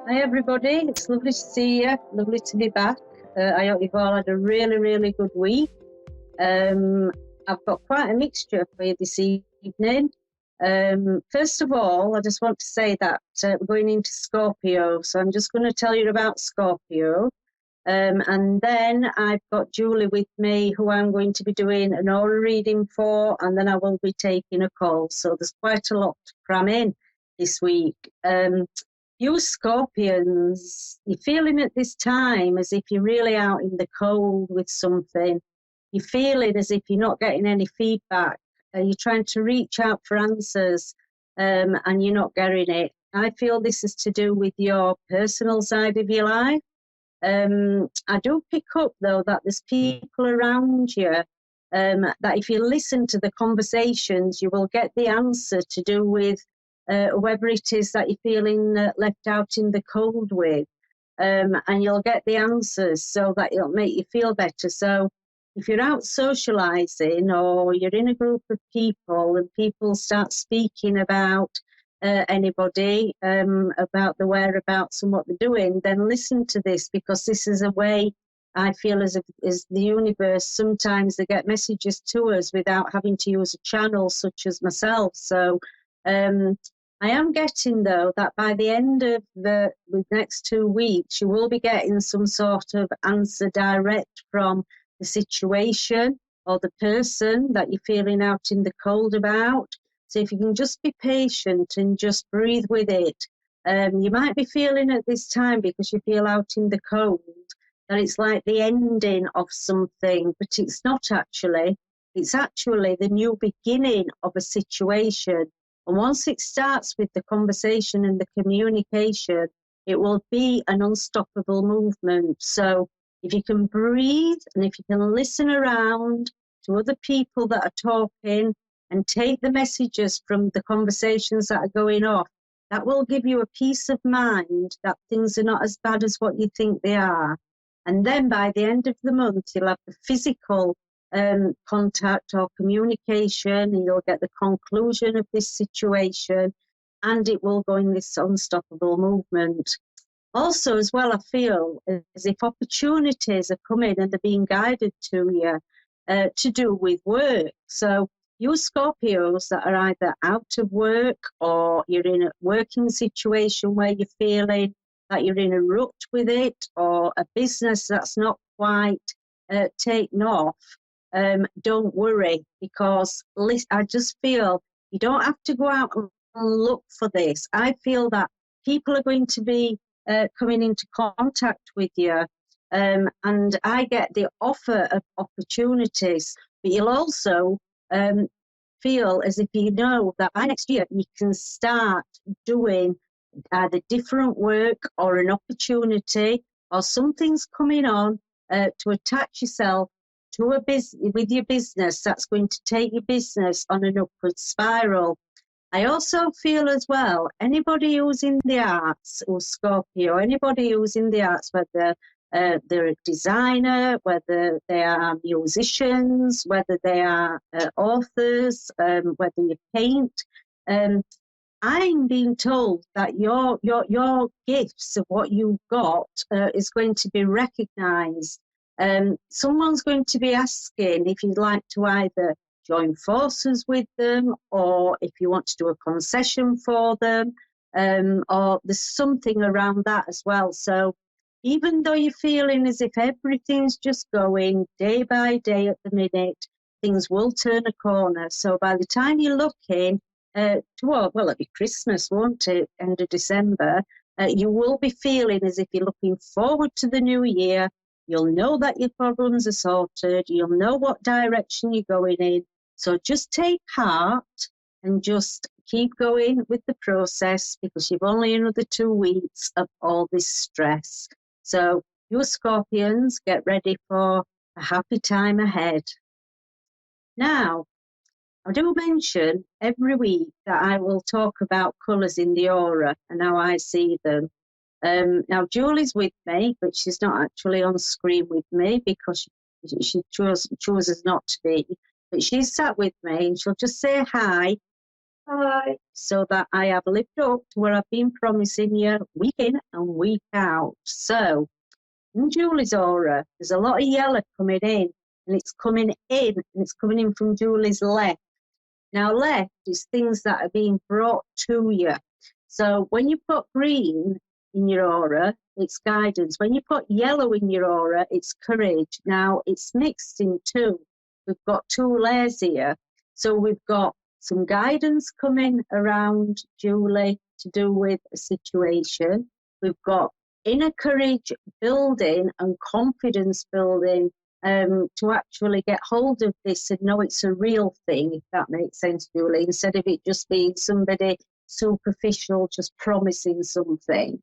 Hi everybody, it's lovely to see you, lovely to be back. I hope you've all had a really, really good week. I've got quite a mixture for you this evening. First of all, I just want to say that we're going into Scorpio, so I'm just going to tell you about Scorpio. And then I've got Julie with me, who I'm going to be doing an aura reading for, and then I will be taking a call. So there's quite a lot to cram in this week. You Scorpions, you're feeling at this time as if you're really out in the cold with something. You're feeling as if you're not getting any feedback. You're trying to reach out for answers and you're not getting it. I feel this is to do with your personal side of your life. I do pick up, though, that there's people around you that if you listen to the conversations, you will get the answer to do with whoever it is that you're feeling left out in the cold with. And you'll get the answers so that it'll make you feel better. So if you're out socializing or you're in a group of people and people start speaking about anybody about the whereabouts and what they're doing, then listen to this, because this is a way I feel as the universe, sometimes they get messages to us without having to use a channel such as myself. So I am getting, though, that by the end of the next 2 weeks, you will be getting some sort of answer direct from the situation or the person that you're feeling out in the cold about. So if you can just be patient and just breathe with it. You might be feeling at this time, because you feel out in the cold, that it's like the ending of something, but it's not actually. It's actually the new beginning of a situation. And once it starts with the conversation and the communication, it will be an unstoppable movement. So if you can breathe and if you can listen around to other people that are talking and take the messages from the conversations that are going off, that will give you a peace of mind that things are not as bad as what you think they are. And then by the end of the month, you'll have the physical contact or communication, and you'll get the conclusion of this situation, and it will go in this unstoppable movement. Also, as well, I feel as if opportunities are coming and they're being guided to you to do with work. So you Scorpios that are either out of work or you're in a working situation where you're feeling that you're in a rut with it, or a business that's not quite taken off, don't worry, because I just feel you don't have to go out and look for this. I feel that people are going to be coming into contact with you, and I get the offer of opportunities, but you'll also feel as if you know that by next year you can start doing either different work or an opportunity, or something's coming on to attach yourself to a business with your business that's going to take your business on an upward spiral. I also feel as well, anybody who's in the arts, or Scorpio, anybody who's in the arts, whether they're a designer, whether they are musicians, whether they are authors, whether you paint, I'm being told that your gifts of what you've got is going to be recognised. Someone's going to be asking if you'd like to either join forces with them, or if you want to do a concession for them, or there's something around that as well. So even though you're feeling as if everything's just going day by day at the minute, things will turn a corner. So by the time you're looking well, it'll be Christmas, won't it? End of December. You will be feeling as if you're looking forward to the new year. You'll know that your problems are sorted. You'll know what direction you're going in. So just take heart and just keep going with the process, because you've only another 2 weeks of all this stress. So you Scorpions, get ready for a happy time ahead. Now, I do mention every week that I will talk about colours in the aura and how I see them. Now, Julie's with me, but she's not actually on screen with me because she chooses not to be. But she's sat with me and she'll just say hi so that I have lived up to what I've been promising you week in and week out. So, in Julie's aura, there's a lot of yellow coming in, and it's coming in from Julie's left. Now, left is things that are being brought to you. So when you put green in your aura, it's guidance. When you put yellow in your aura, it's courage. Now, it's mixed in two. We've got two layers here. So we've got some guidance coming around Julie to do with a situation. We've got inner courage building and confidence building to actually get hold of this and know it's a real thing, if that makes sense, Julie, instead of it just being somebody superficial, just promising something.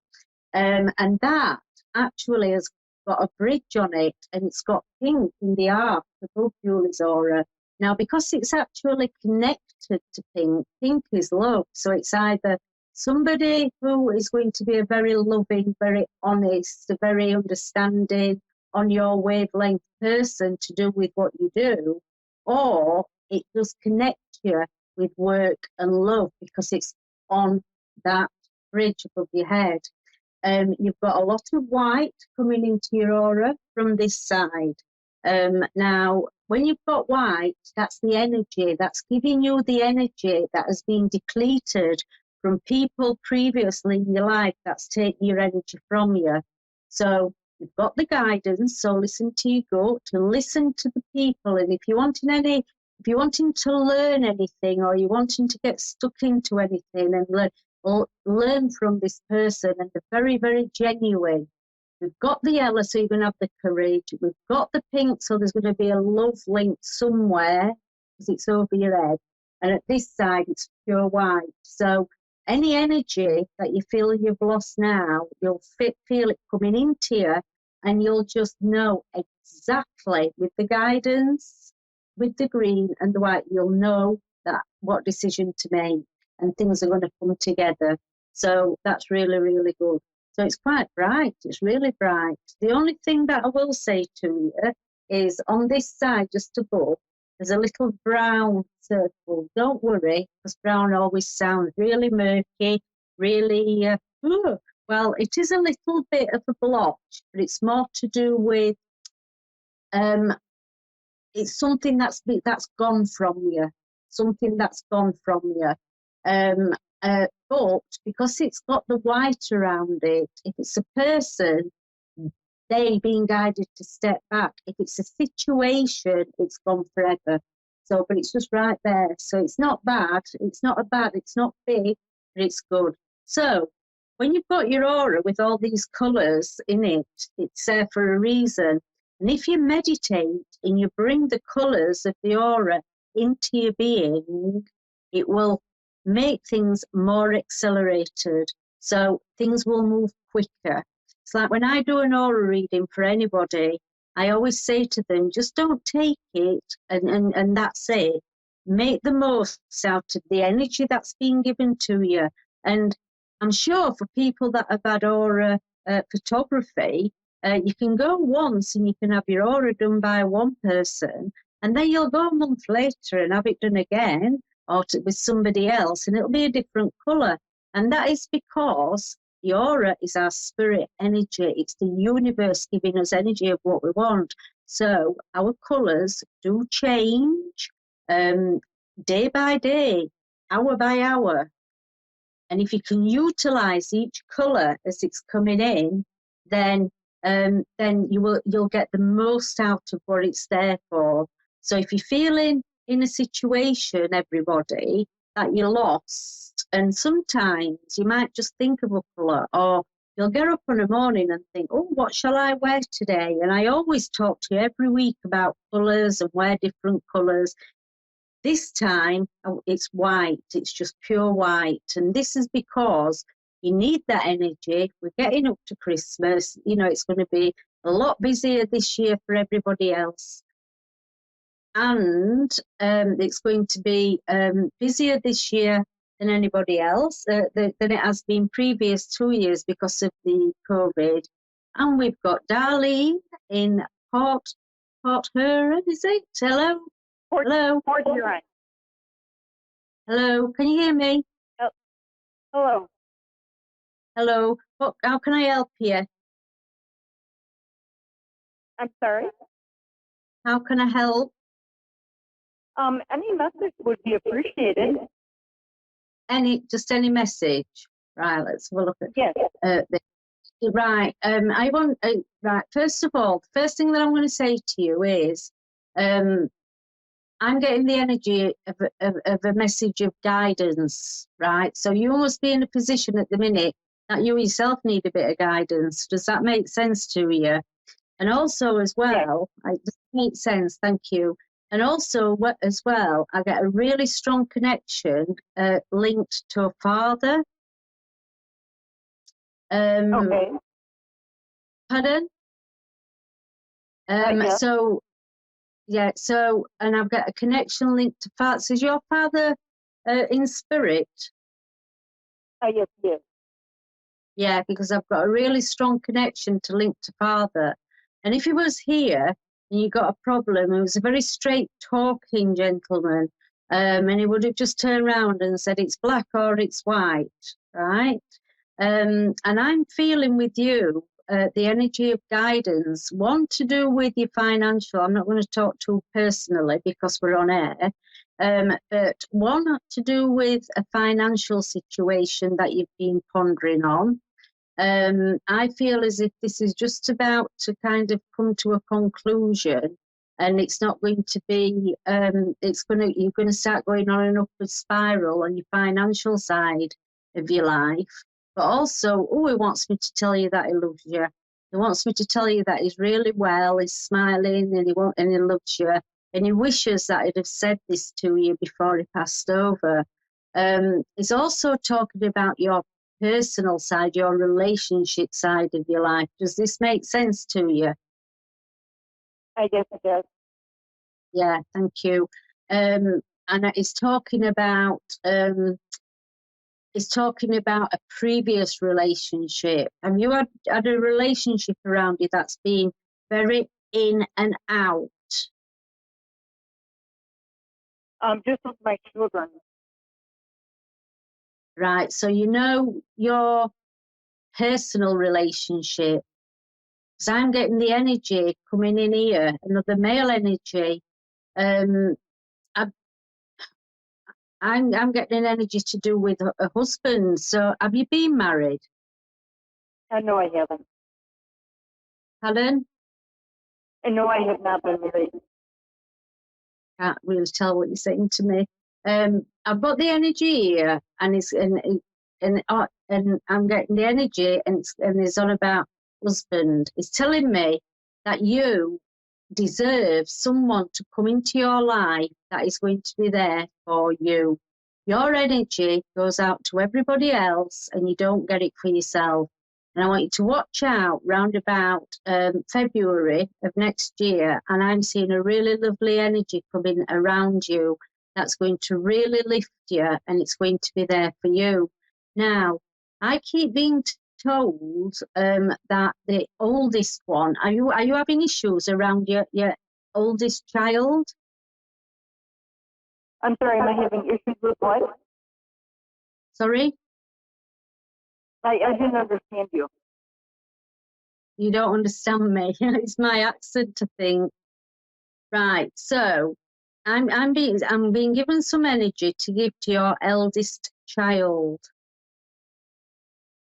And that actually has got a bridge on it, and it's got pink in the arc above Julie's aura. Now, because it's actually connected to pink, pink is love. So it's either somebody who is going to be a very loving, very honest, a very understanding, on your wavelength person to do with what you do, or it does connect you with work and love because it's on that bridge above your head. You've got a lot of white coming into your aura from this side. Now, when you've got white, that's the energy, that's giving you the energy that has been depleted from people previously in your life that's taking your energy from you. So you've got the guidance, so listen to your gut and listen to the people. And if you're wanting to learn anything, or you're wanting to get stuck into anything and learn from this person, and they're very, very genuine. We've got the yellow, so you're going to have the courage. We've got the pink, so there's going to be a love link somewhere because it's over your head. And at this side, it's pure white. So any energy that you feel you've lost now, you'll feel it coming into you, and you'll just know exactly with the guidance, with the green and the white, you'll know that what decision to make, and things are going to come together. So that's really, really good. So it's quite bright. It's really bright. The only thing that I will say to you is on this side, just above, there's a little brown circle. Don't worry, because brown always sounds really murky, really, well, it is a little bit of a blotch, but it's more to do with, it's something that's gone from you, something that's gone from you. But because it's got the white around it, if it's a person, they being guided to step back. If it's a situation, it's gone forever. So, but it's just right there. So it's not bad. It's not big, but it's good. So when you've got your aura with all these colours in it, it's there for a reason. And if you meditate and you bring the colours of the aura into your being, it will make things more accelerated. So things will move quicker. It's like when I do an aura reading for anybody, I always say to them, just don't take it and that's it. Make the most out of the energy that's being given to you. And I'm sure for people that have had aura photography, you can go once and you can have your aura done by one person, and then you'll go a month later and have it done again, or with somebody else, and it'll be a different colour. And that is because the aura is our spirit energy. It's the universe giving us energy of what we want. So our colours do change day by day, hour by hour. And if you can utilise each colour as it's coming in, then you'll get the most out of what it's there for. So if you're feeling in a situation, everybody, that you're lost, and sometimes you might just think of a colour, or you'll get up in the morning and think, oh, what shall I wear today? And I always talk to you every week about colours and wear different colours. This time it's white, it's just pure white. And this is because you need that energy. We're getting up to Christmas. You know, it's going to be a lot busier this year for everybody else. And it's going to be busier this year than anybody else, than it has been previous 2 years because of the COVID. And we've got Darlene in Port Huron, is it? Hello? Hello? Port Huron. Hello, can you hear me? Oh, hello. Hello, how can I help you? I'm sorry. How can I help? Any message would be appreciated. Just any message. Right, let's have a look at Yes. right. Right. First of all, the first thing that I'm going to say to you is, I'm getting the energy of a message of guidance, right? So you must be in a position at the minute that you yourself need a bit of guidance. Does that make sense to you? And also, as well, it makes sense. Thank you. And also, as well, I get a really strong connection linked to a father. Okay. Pardon? Yeah. So, yeah, so, and I've got a connection linked to father. So is your father in spirit? Yes, yes. Yeah, because I've got a really strong connection to link to father. And if he was here and you got a problem, he was a very straight talking gentleman. And he would have just turned around and said it's black or it's white, right? And I'm feeling with you the energy of guidance, one to do with your financial. I'm not going to talk to you personally because we're on air, but one to do with a financial situation that you've been pondering on. I feel as if this is just about to kind of come to a conclusion, and it's not going to be. You're going to start going on an upward spiral on your financial side of your life. But also, he wants me to tell you that he loves you. He wants me to tell you that he's really well, he's smiling, and he loves you, and he wishes that he'd have said this to you before he passed over. He's also talking about your personal side, your relationship side of your life. Does this make sense to you? I guess it does. Yeah, thank you. And he's talking about a previous relationship. Have you had a relationship around you that's been very in and out? Just with my children. Right. So you know your personal relationship. So I'm getting the energy coming in here, another male energy. I'm getting an energy to do with a husband. So have you been married? No, I haven't. Helen? No, I have not been married. Can't really tell what you're saying to me. I've got the energy here, and I'm getting the energy, and it's on about husband. It's telling me that you deserve someone to come into your life that is going to be there for you. Your energy goes out to everybody else, and you don't get it for yourself. And I want you to watch out round about February of next year. And I'm seeing a really lovely energy coming around you that's going to really lift you, and it's going to be there for you. Now, I keep being told that the oldest one, are you having issues around your oldest child? I'm sorry, am I having issues with what? Sorry? I didn't understand you. You don't understand me. It's my accent, I think. Right, so I'm being given some energy to give to your eldest child.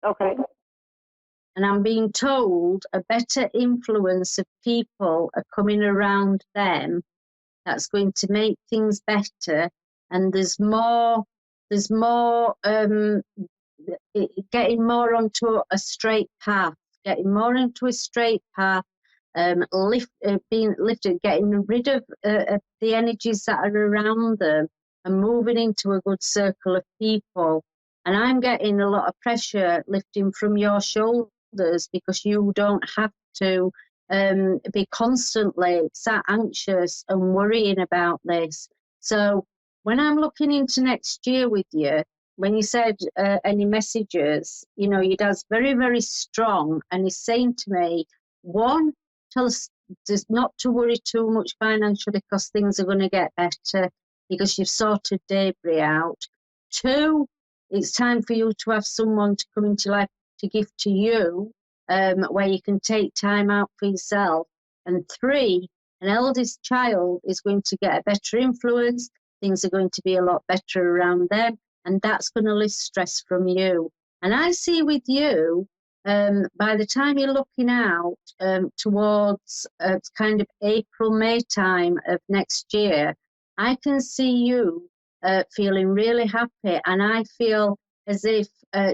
Okay. And I'm being told a better influence of people are coming around them that's going to make things better. And there's more getting more onto a straight path, being lifted, getting rid of the energies that are around them and moving into a good circle of people. And I'm getting a lot of pressure lifting from your shoulders because you don't have to be constantly sat anxious and worrying about this. So when I'm looking into next year with you, when you said any messages, your dad's very, very strong, and he's saying to me, one, tell us just not to worry too much financially because things are going to get better. because you've sorted debris out. 2, it's time for you to have someone to come into life to give to you, where you can take time out for yourself. And 3, an eldest child is going to get a better influence. Things are going to be a lot better around them, and that's going to lift stress from you. And I see with you, by the time you're looking out towards kind of April, May time of next year, I can see you feeling really happy. And I feel as if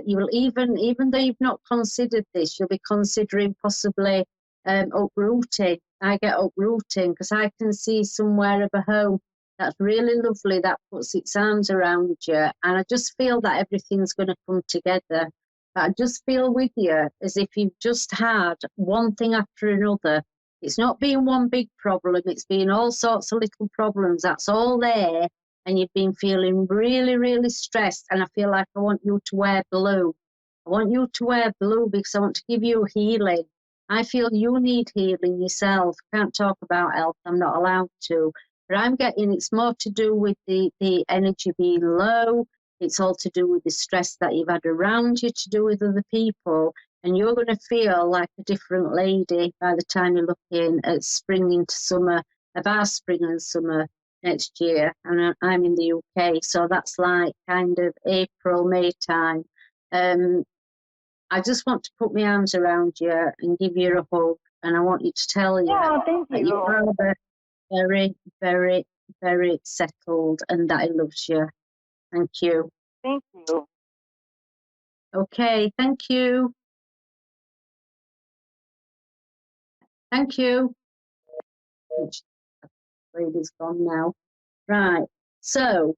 you will, even though you've not considered this, you'll be considering possibly uprooting. I get uprooting because I can see somewhere of a home that's really lovely, that puts its arms around you. And I just feel that everything's going to come together. But I just feel with you as if you've just had one thing after another. It's not been one big problem, it's been all sorts of little problems. That's all there. And you've been feeling really, really stressed. And I feel like I want you to wear blue. I want you to wear blue because I want to give you healing. I feel you need healing yourself. Can't talk about health, I'm not allowed to. But I'm getting it's more to do with the energy being low. It's all to do with the stress that you've had around you, to do with other people. And you're going to feel like a different lady by the time you're looking at spring into summer, of our spring and summer next year. And I'm in the UK, so that's like kind of April, May time. I just want to put my arms around you and give you a hug. And I want you to tell you thank that you. your father very, very, very settled and that he loves you. Thank you. Thank you. Okay, thank you. Thank you. Lady's gone now. Right, so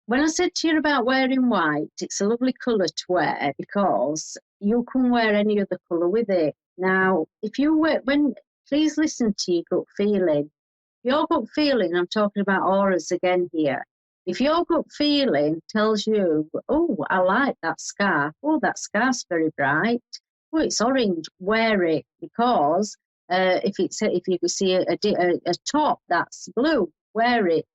when I said to you about wearing white, it's a lovely colour to wear because you can wear any other colour with it. Now, if you wear, please listen to your gut feeling. Your gut feeling, I'm talking about auras again here. If your gut feeling tells you, oh, I like that scarf. Oh, that scarf's very bright. Oh, it's orange. Wear it because if you see a top that's blue, wear it.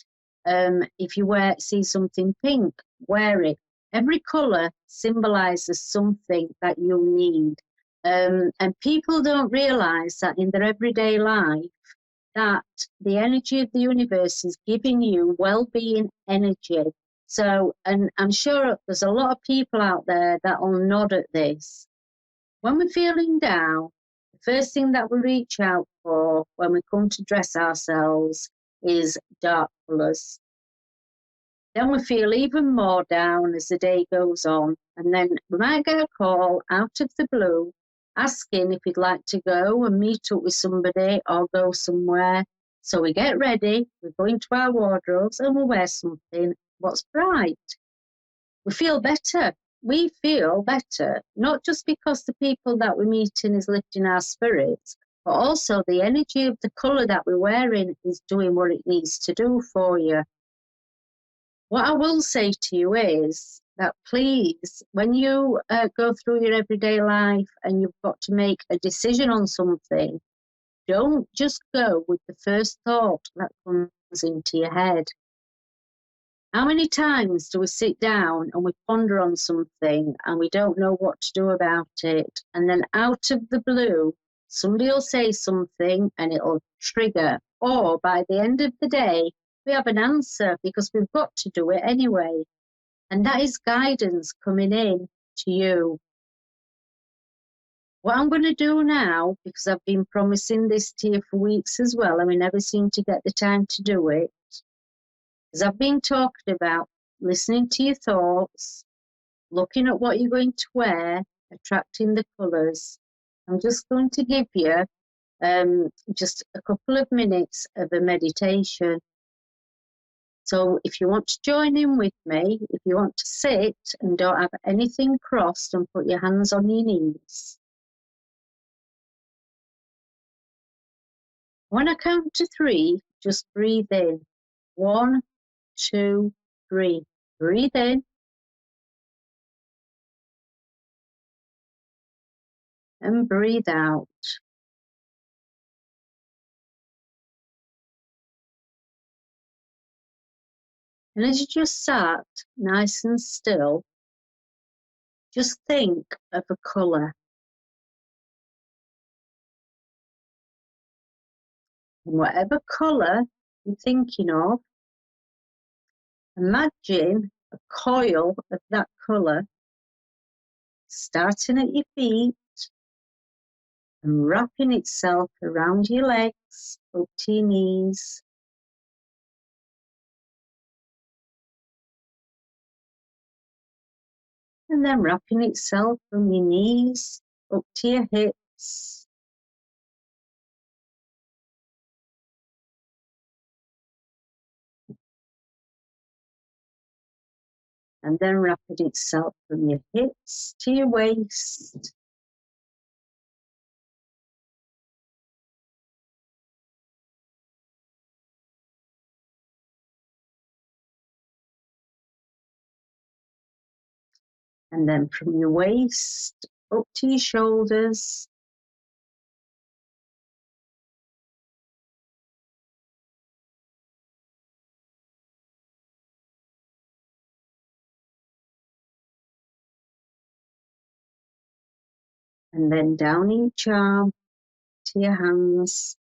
If you see something pink, wear it. Every colour symbolises something that you need. And people don't realise that in their everyday life, that the energy of the universe is giving you well-being energy. So, and I'm sure there's a lot of people out there that will nod at this. When we're feeling down, the first thing that we reach out for when we come to dress ourselves is dark colours. Then we feel even more down as the day goes on. And then we might get a call out of the blue asking if we'd like to go and meet up with somebody or go somewhere. So we get ready, we go into our wardrobes and we'll wear something what's bright. We feel better. We feel better, not just because the people that we're meeting is lifting our spirits, but also the energy of the colour that we're wearing is doing what it needs to do for you. What I will say to you is that please, when you go through your everyday life and you've got to make a decision on something, don't just go with the first thought that comes into your head. How many times do we sit down and we ponder on something and we don't know what to do about it? And then out of the blue, somebody will say something and it'll trigger. Or by the end of the day, we have an answer because we've got to do it anyway. And that is guidance coming in to you. What I'm going to do now, because I've been promising this to you for weeks as well, and we never seem to get the time to do it, is I've been talking about listening to your thoughts, looking at what you're going to wear, attracting the colours. I'm just going to give you just a couple of minutes of a meditation. So if you want to join in with me, if you want to sit and don't have anything crossed and put your hands on your knees. When I count to 3, just breathe in. 1, 2, 3. Breathe in. And breathe out. And as you just sat nice and still, just think of a colour. And whatever colour you're thinking of, imagine a coil of that colour starting at your feet and wrapping itself around your legs up to your knees. And then wrapping itself from your knees up to your hips. And then wrapping itself from your hips to your waist. And then from your waist up to your shoulders. And then down each arm to your hands.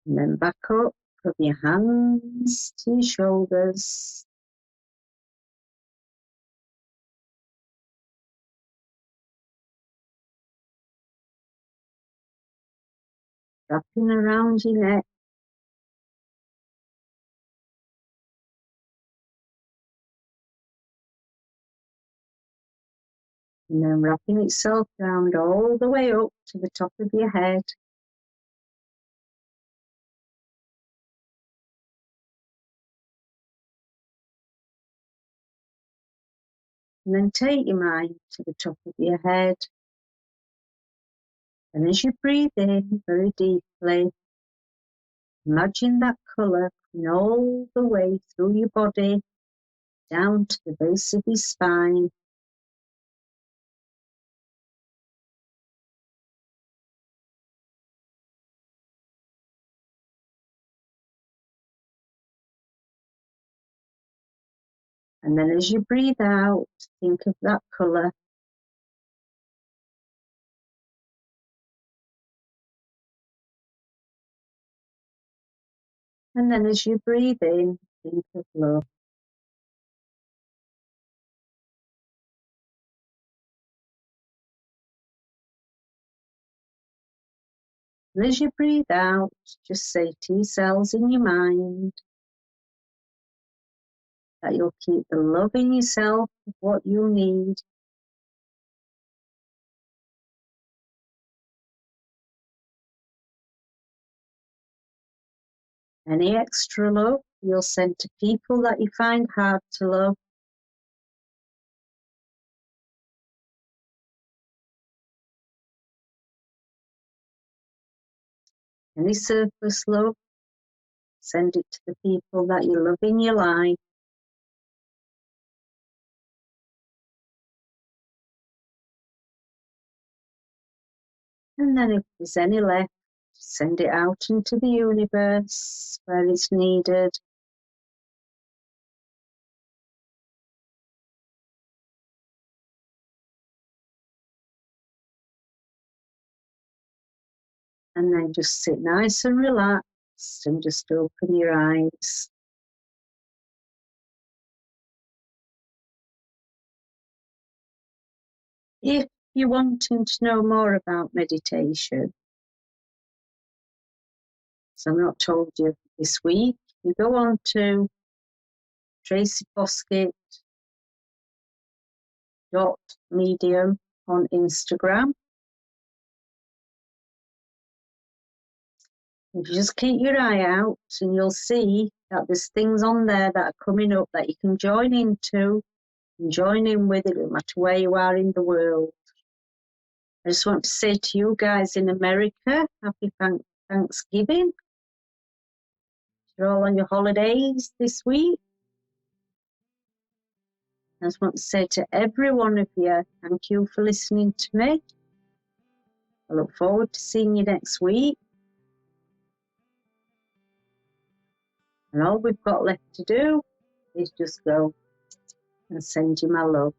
And then back up from your hands to your shoulders. Wrapping around your neck. And then wrapping itself round all the way up to the top of your head. And then take your mind to the top of your head. And as you breathe in very deeply, imagine that colour coming all the way through your body, down to the base of your spine. And then as you breathe out, think of that colour. And then as you breathe in, think of love. And as you breathe out, just say to yourselves in your mind that you'll keep the love in yourself of what you need. Any extra love you'll send to people that you find hard to love. Any surplus love, send it to the people that you love in your life. And then if there's any left, send it out into the universe where it's needed. And then just sit nice and relaxed and just open your eyes. If you're wanting to know more about meditation, so I've not told you this week, you go on to Tracy Poskitt .medium on Instagram. If you just keep your eye out and you'll see that there's things on there that are coming up that you can join into and join in with it no matter where you are in the world. I just want to say to you guys in America, happy Thanksgiving. You're all on your holidays this week. I just want to say to every one of you, thank you for listening to me. I look forward to seeing you next week. And all we've got left to do is just go and send you my love.